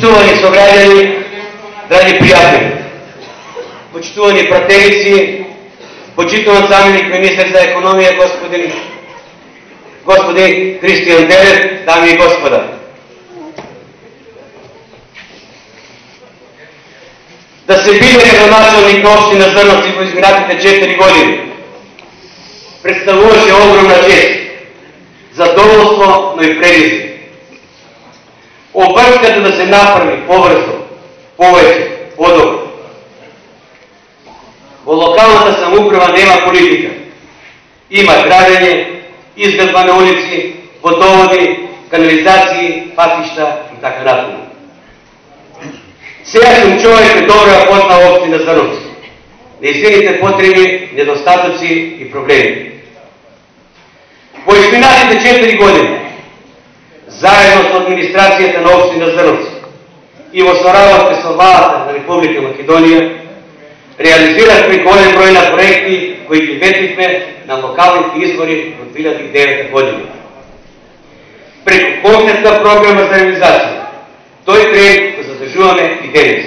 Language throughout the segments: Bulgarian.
Почитувани съграждани, драги приятели, почитувани пратеници, почитуван заместник министър за економия, господин Християн Делев, дами и господа. Да се биде градоначалник на община Зърновци в изминатите 4 години представуваше огромна чест, задоволство, но и предизвик. Обърката да се направи по-бързо, повече, по-добро. Во локалната самоуправа нема политика. Има градење, изградба на улици, водоводи, канализации, патишта и така натаму. Сега съм човек е добре познал опцина Зърновци, неизините потреби, недостатъци и проблеми. Во изминатите 4 години, заедно с администрацията на опцина Зърновци и во соработка со владата на Република Македонија, реализирахме голем број на проекти кои ги ветихме на локалните избори от 2009 година. Преку конкретна програма за реализација, тој тренд го задржуваме и денес.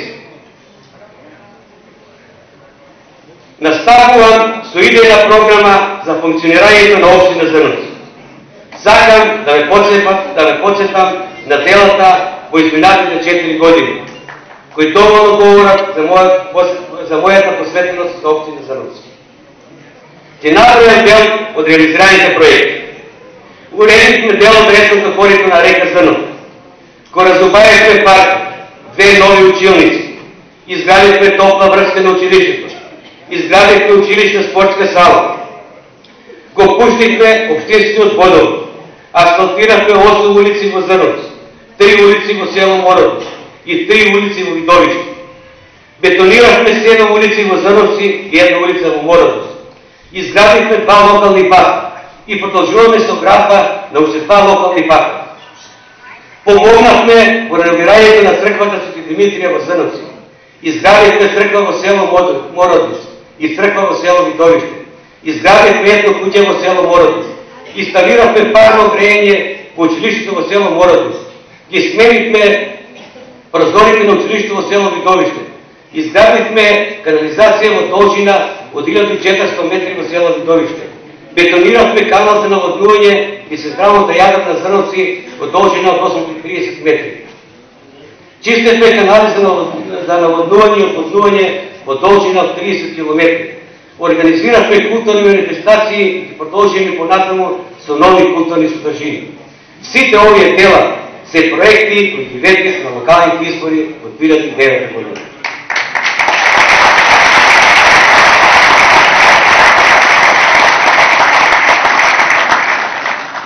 Наставувам со идејна програма за функционирањето на општина Зърновци. Сакам да ме подсетам на делата во изминатите 4 години, кои доволно говорат за мојата посветеност за општина Зърновци. Ќе направим дел од реализираните проекти. Уредихме дел од речното корито на река Зърнов. Го разубавихме парк, 2 нови училници, изградихме топла връзка на училището, изградихме училищна спортска сала, го пуштихме общинскиот водовод, асфалтирахме 8 улици во Зърновци, 3 улици во село Мородош и 3 улици во Видовиште. Бетонирахме 7 улици во Зърновци и 1 улица во Мородош. Изградихме 2 локални парка и продолжуваме со градба на уште 2 локални парка. Помогнахме во реновирањето на црквата Свети Димитрија во Зърновци. Изградихме црква во село Мородош и црква во село Видовиште. Изградихме едно куќе во село Мородош. Инсталирахме парно грејење во училиштето во село Мородош. Ги сменихме прозорите на училиштето во село Видовиште. Изградихме канализација во должина од 1400 метри во село Видовиште. Бетонирахме канал за наводнување и централната јагата на Зърновци во должина од 830 метри. Чистихме канали за наводнување и отводнување во должина од 30 км. Организирахме културни манифестации и продолжиме понатаму со нови културни содржини. Сите овие дела се проекти кои ги ветих на локалните избори од 2009 година.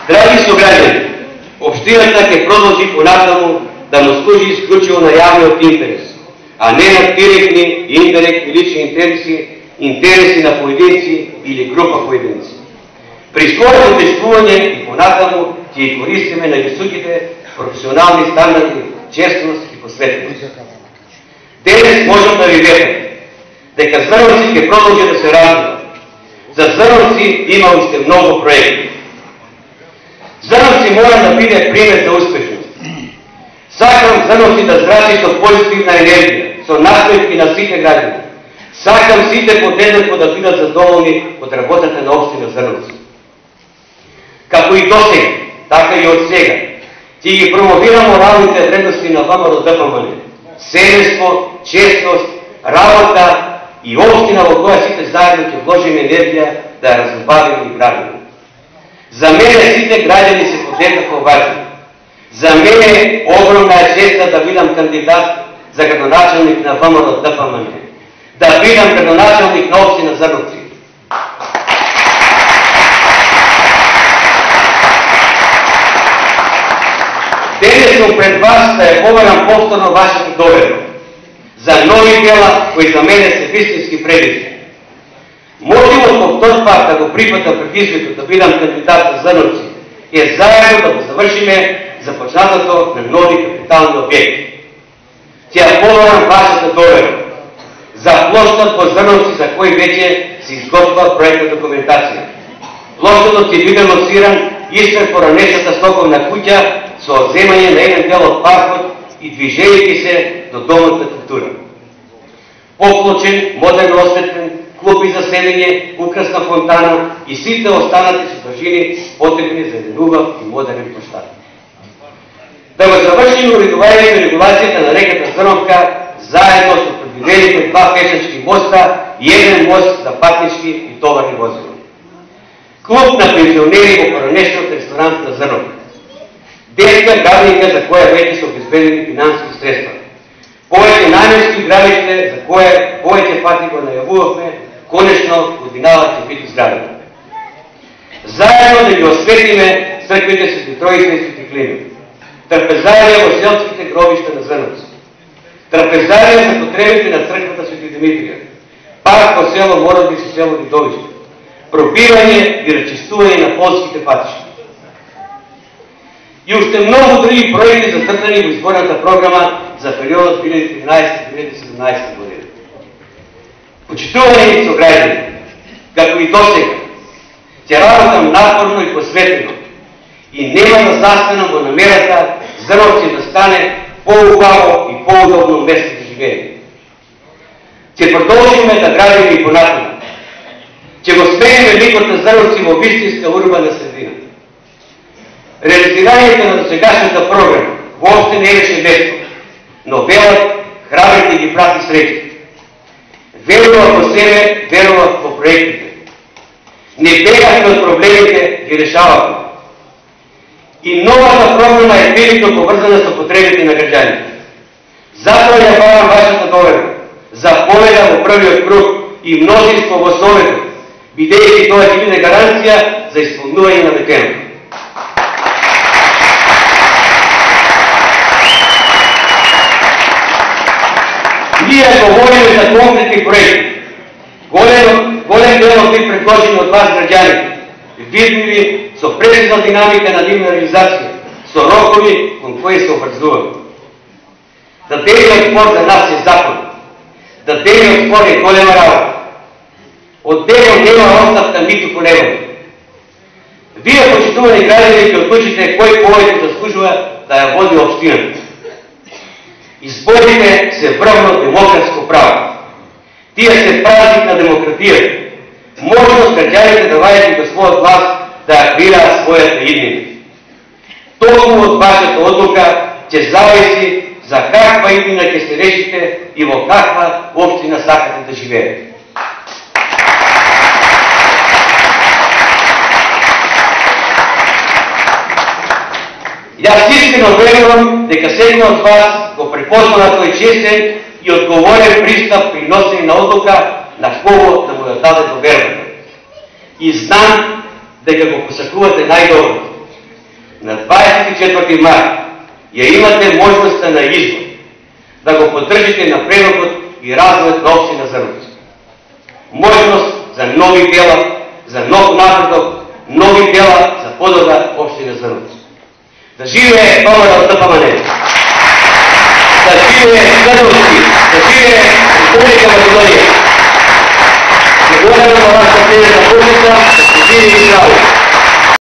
Драги сограѓани, општината ќе продолжи понатаму да му служи исклучиво на јавниот интерес, а не на директни и индиректни лични интереси на поединци или група поединци. При своето действување и понатаму ќе ги користиме на високите професионални стандарди, честност и посветеност. Денес можам да ви ветам дека Зърновци ќе продолжи да се развива. За Зърновци има уште многу проекти. Зърновци мора да биде пример за успешност. Сакам Зърновци да зрачи со позитивна енергија, со настојки на сите граѓани. Сакам сите подеднакво да бидат задоволни од работата на општина Зърновци. Како и досега, така и од сега, ќе ги промовира моралните вредности на ВМРО-ДПМН. Семејство, честност, работа и општина во која сите заедно ќе вложиме енергија да ја разубавиме и градиме. За мене сите граѓани се подеднакво важни. За мене огромна е честа да бидам кандидат за градоначалник на ВМРО-ДПМН. Да бидам градоначалник на општина Зърновци. Денес сум пред вас да ја поверам повторно вашето доверие за нови дела кои за мене се вистински предизвик. Мотивот повтор пат да го прифатам предизвикот да бидам кандидат за Зърновци е заедно да го завршиме започнатото на нови капитални објекти. Ќе ја поверам вашата доверие за площад во Зърновци за кој веќе се изготвува проектна документација. Площадот ќе биде лоциран испред поранешната стоковна куќа со земање на еден дел од паркот и приближавайки се до Домът на култура. Поплочен, модерно осветлен, клуб за седење, украсна фонтана и сите останати содржини потребни за еден убав и модерен площад. Да го завршим уредувањето и регулацијата на реката Зрновка заедно со предвидените два пешачки моста и еден мост за патнички и товарни возила. Клуб на пензионери во поранешниот ресторант на Зрновка. Детска градинка за која веќе се обезбедени финансови средства. Повеќе наменски градиште за кое повеќе пати го најавувавме, конечно годинава ќе биде изградено. Заедно да ги осветиме црквите Свети Троица и Свети Климент. Трапезарија во селските гробишта на Зрновци. Трапезарија за потребите на црквата Свети Димитрија. Парк во село Мородиш и село Видовиште. Пробивање и рачистување на полските патишта. И уште многу други проекти зацртани во изборната програма за периодот 2013-2017 година. Почитувани сограѓани, како и досега, ќе работам напорно и посветено и нема да застанам во намерата Зрновци да стане по-убаво и по-удобно место за живење. Ќе продолжиме да градиме и понатаму. Ќе го смениме ликот на Зрновци во вистинска урбана средина. Реализирањето на досегашната програма воопште не беше лесно, но велат храбрите ги прати среќа. Верува во себе, верува во проектите. Не бегахме од проблемите, ги решаваме. И новата програма е велико поврзана со потребите на граѓаните. Затоа ја барам вашата доверба за победа во првиот круг и множество во Советот, бидејќи тоа ќе биде гаранција за исполнување на ветеното. Ние говориме за конкретни проекти. Голем дел од нив предложени од вас граѓани, видливи со прецизна динамика на нивна реализација, со рокови кон кои се обрзуваме. Дадениот спор за нас е закон. Дадениот спор е голема работа. Од него нема оставка ниту колебање. Вие, почитувани граѓани, ќе одлучите кој повеќе заслужува да ја води општината. Изборите се врвно демократско право. Тие се празник на демократијата. Можност граѓаните да ваѓаат го својот глас да ја бираат својата иднина. Токму од вашата одлука ќе зависи за каква иднина ќе се решите и во каква општина сакате да живеете. Јас искрено верувам дека секој од вас го препознава тој честен и одговорен пристап при носење на одлука на кого да му да даде довербата. И знам дека го посакувате најдобро. На 24 март ја имате можноста на избор да го поддржите на предлогот и развојот на општина Зрновци. Можност за нови дела, за нов напредок, нови дела за подобра општина Зрновци. Да живее Победа од ДПМН! Да живее Зрновци! Да живее Република Македонија! Благодарам на вашата преда за почета, да живее и здраве!